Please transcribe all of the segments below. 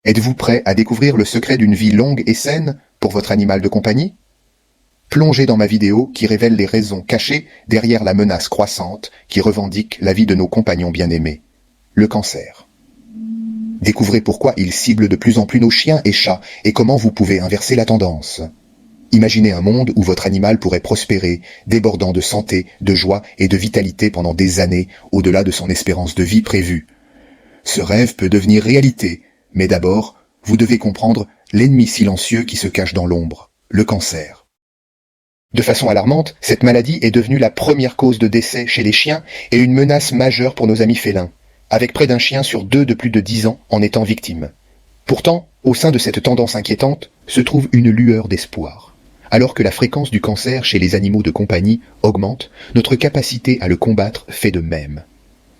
Êtes-vous prêt à découvrir le secret d'une vie longue et saine pour votre animal de compagnie? Plongez dans ma vidéo qui révèle les raisons cachées derrière la menace croissante qui revendique la vie de nos compagnons bien-aimés, le cancer. Découvrez pourquoi il cible de plus en plus nos chiens et chats et comment vous pouvez inverser la tendance. Imaginez un monde où votre animal pourrait prospérer, débordant de santé, de joie et de vitalité pendant des années au-delà de son espérance de vie prévue. Ce rêve peut devenir réalité, mais d'abord, vous devez comprendre l'ennemi silencieux qui se cache dans l'ombre, le cancer. De façon alarmante, cette maladie est devenue la première cause de décès chez les chiens et une menace majeure pour nos amis félins, avec près d'un chien sur deux de plus de 10 ans en étant victime. Pourtant, au sein de cette tendance inquiétante, se trouve une lueur d'espoir. Alors que la fréquence du cancer chez les animaux de compagnie augmente, notre capacité à le combattre fait de même.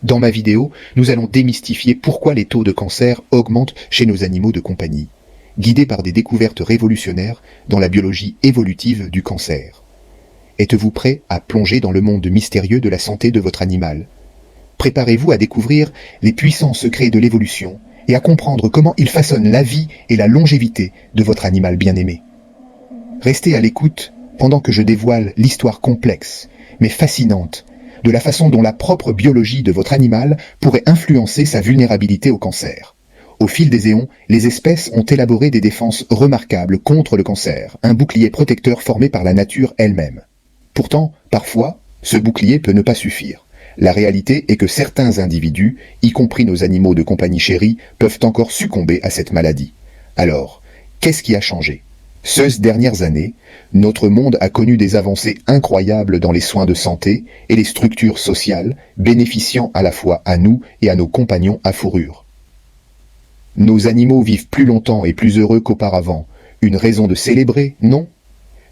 Dans ma vidéo, nous allons démystifier pourquoi les taux de cancer augmentent chez nos animaux de compagnie, guidés par des découvertes révolutionnaires dans la biologie évolutive du cancer. Êtes-vous prêt à plonger dans le monde mystérieux de la santé de votre animal? Préparez-vous à découvrir les puissants secrets de l'évolution et à comprendre comment ils façonnent la vie et la longévité de votre animal bien-aimé. Restez à l'écoute pendant que je dévoile l'histoire complexe, mais fascinante, de la façon dont la propre biologie de votre animal pourrait influencer sa vulnérabilité au cancer. Au fil des éons, les espèces ont élaboré des défenses remarquables contre le cancer, un bouclier protecteur formé par la nature elle-même. Pourtant, parfois, ce bouclier peut ne pas suffire. La réalité est que certains individus, y compris nos animaux de compagnie chéris, peuvent encore succomber à cette maladie. Alors, qu'est-ce qui a changé ? Ces dernières années, notre monde a connu des avancées incroyables dans les soins de santé et les structures sociales, bénéficiant à la fois à nous et à nos compagnons à fourrure. Nos animaux vivent plus longtemps et plus heureux qu'auparavant. Une raison de célébrer, non ?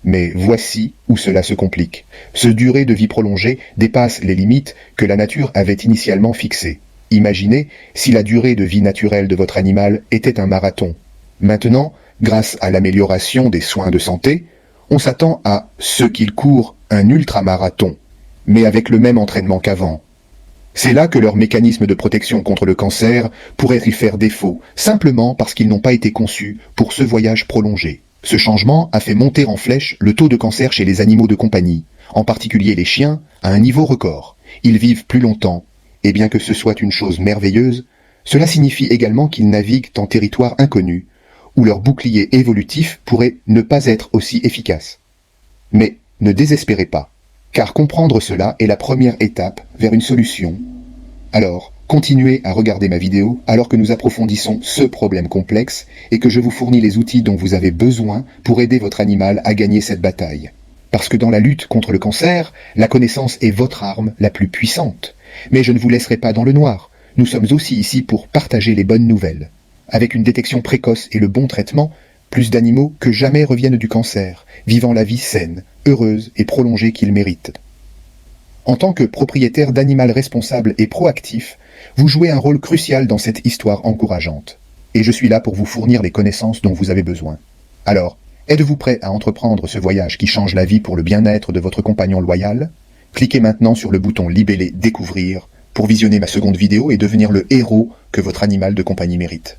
Mais voici où cela se complique. Ce durée de vie prolongée dépasse les limites que la nature avait initialement fixées. Imaginez si la durée de vie naturelle de votre animal était un marathon. Maintenant, grâce à l'amélioration des soins de santé, on s'attend à ce qu'il court un ultramarathon, mais avec le même entraînement qu'avant. C'est là que leur mécanisme de protection contre le cancer pourrait y faire défaut, simplement parce qu'ils n'ont pas été conçus pour ce voyage prolongé. Ce changement a fait monter en flèche le taux de cancer chez les animaux de compagnie, en particulier les chiens, à un niveau record. Ils vivent plus longtemps, et bien que ce soit une chose merveilleuse, cela signifie également qu'ils naviguent en territoire inconnu, où leur bouclier évolutif pourrait ne pas être aussi efficace. Mais ne désespérez pas, car comprendre cela est la première étape vers une solution. Alors, continuez à regarder ma vidéo alors que nous approfondissons ce problème complexe et que je vous fournis les outils dont vous avez besoin pour aider votre animal à gagner cette bataille. Parce que dans la lutte contre le cancer, la connaissance est votre arme la plus puissante. Mais je ne vous laisserai pas dans le noir. Nous sommes aussi ici pour partager les bonnes nouvelles. Avec une détection précoce et le bon traitement, plus d'animaux que jamais reviennent du cancer, vivant la vie saine, heureuse et prolongée qu'ils méritent. En tant que propriétaire d'animal responsable et proactif, vous jouez un rôle crucial dans cette histoire encourageante. Et je suis là pour vous fournir les connaissances dont vous avez besoin. Alors, êtes-vous prêt à entreprendre ce voyage qui change la vie pour le bien-être de votre compagnon loyal? Cliquez maintenant sur le bouton libellé « Découvrir » pour visionner ma seconde vidéo et devenir le héros que votre animal de compagnie mérite.